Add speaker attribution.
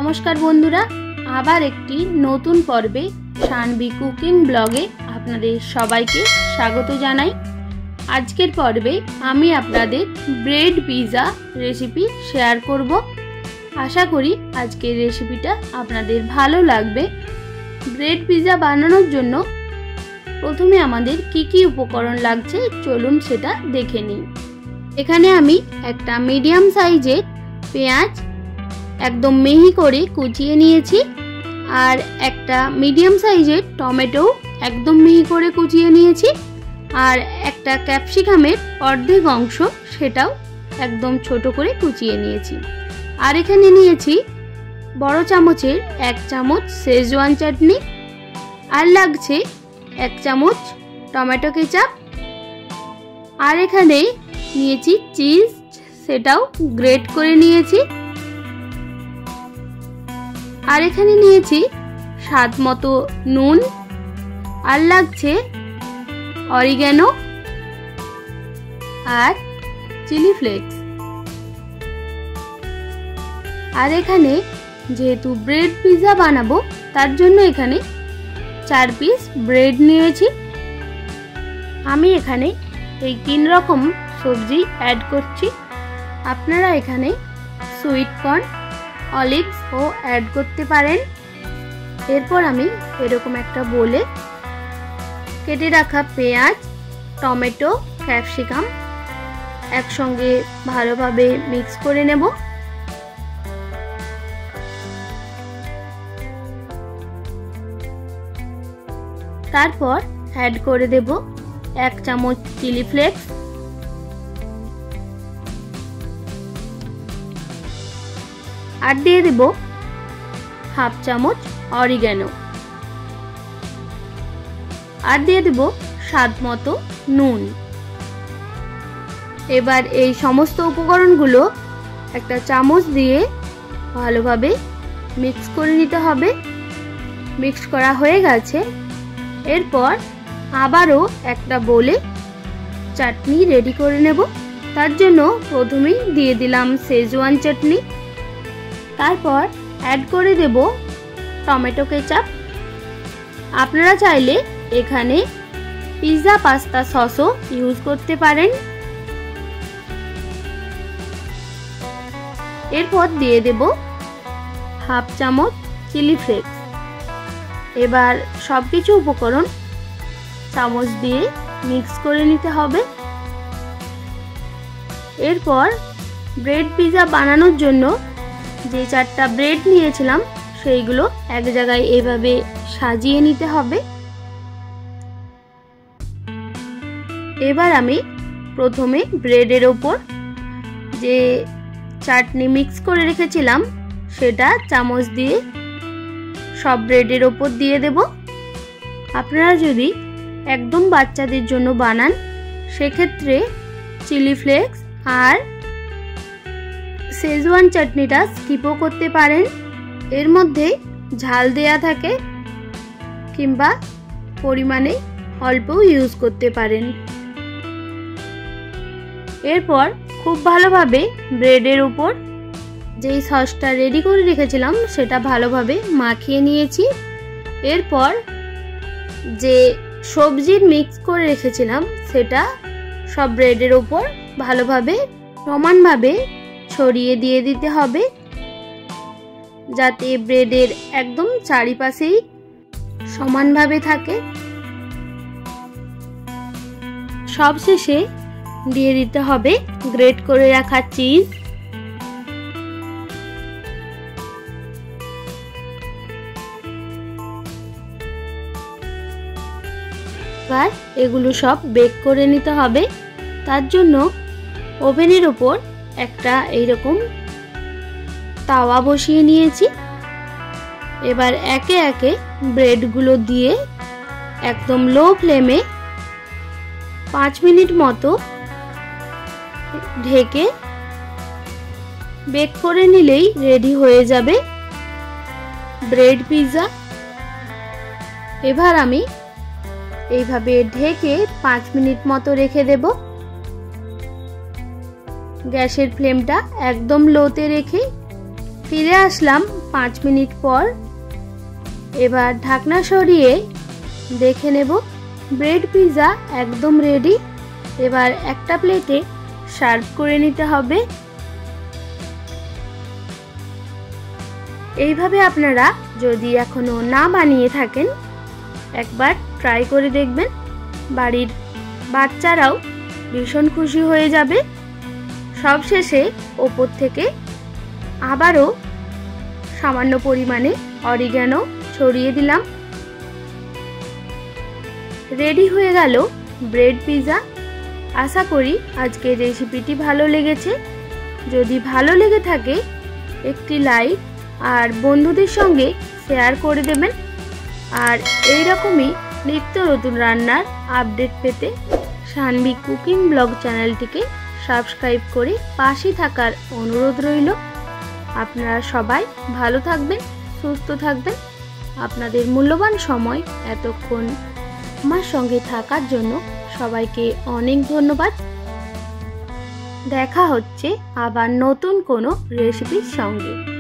Speaker 1: नमस्कार बंधुरा आबार एकटी नतून पर्वे शानवी कुकिंग ब्लगे आपनादेर सबाइके स्वागत जानाई। आजकेर पर्वे आमी आपनादेर ब्रेड पिज़्ज़ा रेसिपि शेयर करब। आशा करी आजकेर रेसिपिटा आपनादेर भालो लागबे। ब्रेड पिज़्ज़ा बानानोर जोन्नो प्रथमे आमादेर की उपकरण लागछे चलुन सेटा देखे निई। एखाने आमी एकटा मीडियम साइजेर पेंयाज एकदम मिहि करे कुचिए निएछि और एकटा मीडियम साइजेर टमेटो एकदम मिहि करे कुचिए निएछि और एकटा कैप्सिकामेर अर्धेक अंश सेटाও एकदम छोटो करे कुचिए निएछि और एखाने निएछि बड़ चामचेर 1 चामच शेजवान चाटनी और लागছে 1 चामच टमेटो केचाप और एखाने निएछि चीज सेटाও ग्रेट करे निएछि और एखाने निएछि स्वाद मतो नुन और लागছে অরিগ্যানো और चिली फ्लेक्स। और एखाने जेहेतु ब्रेड पिज़्ज़ा बानाबो तार जोन्नो एखाने 4 पिस ब्रेड निएछि। आमी एखाने এই 3 रकम सब्जी ऐड करछि। आपनारा एखाने सुइट कर्न অলিভস ও অ্যাড করতে পারেন। এরপর আমি এরকম একটা বোলে কেটে রাখা পেঁয়াজ টমেটো ক্যাপসিকাম একসঙ্গে ভালোভাবে মিক্স করে নেব। তারপর অ্যাড করে দেব 1 চামচ চিলি ফ্লেক্স और दिए देब हाफ चामच অরিগ্যানো और दिए देब स्वाद मतो नुन। एबार এই সমস্ত উপকরণগুলো একটা চামচ দিয়ে ভালোভাবে মিক্স করে নিতে হবে। মিক্স করা হয়ে গেছে। এরপর আবারও একটা বোলে চাটনি রেডি করে নেব। তার জন্য প্রথমেই দিয়ে দিলাম শেজওয়ান চাটনি। তারপর অ্যাড করে দেব টমেটো কেচাপ। আপনারা চাইলে এখানে পিৎজা পাস্তা সসও ইউজ করতে পারেন। এরপর দিয়ে দেব হাফ চামচ চিলি ফ্লেক্স। এবার সবকিছু উপকরণ চামচ দিয়ে মিক্স করে নিতে হবে। এরপর ব্রেড পিৎজা বানানোর জন্য যে 4টা ব্রেড নিয়েছিলাম সেইগুলো এক জায়গায় এইভাবে সাজিয়ে নিতে হবে। এবার আমি প্রথমে ব্রেডের উপর যে চাটনি মিক্স করে রেখেছিলাম সেটা চামচ দিয়ে সব ব্রেডের উপর দিয়ে দেব। আপনারা যদি একদম বাচ্চাদের জন্য বানান সেক্ষেত্রে চিলি ফ্লেক্স আর शेजवान चाटनीटा स्किपও করতে পারেন। এর মধ্যে ঝাল দেয়া থাকে কিংবা পরিমাণে অল্পও ইউজ করতে পারেন। এরপর খুব ভালোভাবে ব্রেডের উপর যেই সসটা রেডি করে রেখেছিলাম সেটা ভালোভাবে মাখিয়ে নিয়েছি। এরপর যে সবজির মিক্স করে রেখেছিলাম সেটা সব ব্রেডের উপর ভালোভাবে সমানভাবে ছড়িয়ে দিয়ে দিতে হবে যাতে ব্রেডের একদম চারিপাশেই সমানভাবে থাকে। সবশেষে দিয়ে দিতে হবে গ্রেট করে রাখা চিজ। এবার এগুলো সব বেক করে নিতে হবে। তার জন্য ওভেনের উপর একটা এইরকম তাওয়া বসিয়ে নিয়েছি। এবার একে একে ব্রেডগুলো দিয়ে একদম লো ফ্লেমে 5 মিনিট মতো ঢেকে বেক করে নিলেই রেডি হয়ে যাবে ব্রেড পিৎজা। এবার আমি এইভাবে ঢেকে 5 মিনিট মতো রেখে দেব। গ্যাসের ফ্লেমটা একদম লোতে রেখে ফিরে আসলাম 5 মিনিট পর। এবার ঢাকনা সরিয়ে দেখে নেব ব্রেড পিৎজা একদম রেডি। এবার একটা প্লেটে সার্ভ করে নিতে হবে। এইভাবে আপনারা যদি এখনো না বানিয়ে থাকেন একবার ট্রাই করে দেখবেন, বাড়ির বাচ্চারাও ভীষণ খুশি হয়ে যাবে। সবশেষে ওপর থেকে আবারও সামান্য পরিমাণে অরিগ্যানো ছড়িয়ে দিলাম। রেডি হয়ে গেল ব্রেড পিৎজা। আশা করি আজকের রেসিপিটি ভালো লেগেছে। যদি ভালো লেগে থাকে একটি লাইক আর বন্ধুদের সঙ্গে শেয়ার করে দেবেন। আর এই রকমই নিত্য নতুন রান্নার আপডেট পেতে সানভি কুকিং ব্লগ চ্যানেলটিকে সাবস্ক্রাইব করে পাশে থাকার অনুরোধ রইল। আপনারা সবাই ভালো থাকবেন, সুস্থ থাকবেন। আপনাদের মূল্যবান সময় এতক্ষণ আমার সঙ্গে থাকার জন্য সবাইকে অনেক ধন্যবাদ। দেখা হচ্ছে আবার নতুন কোনো রেসিপির সঙ্গে।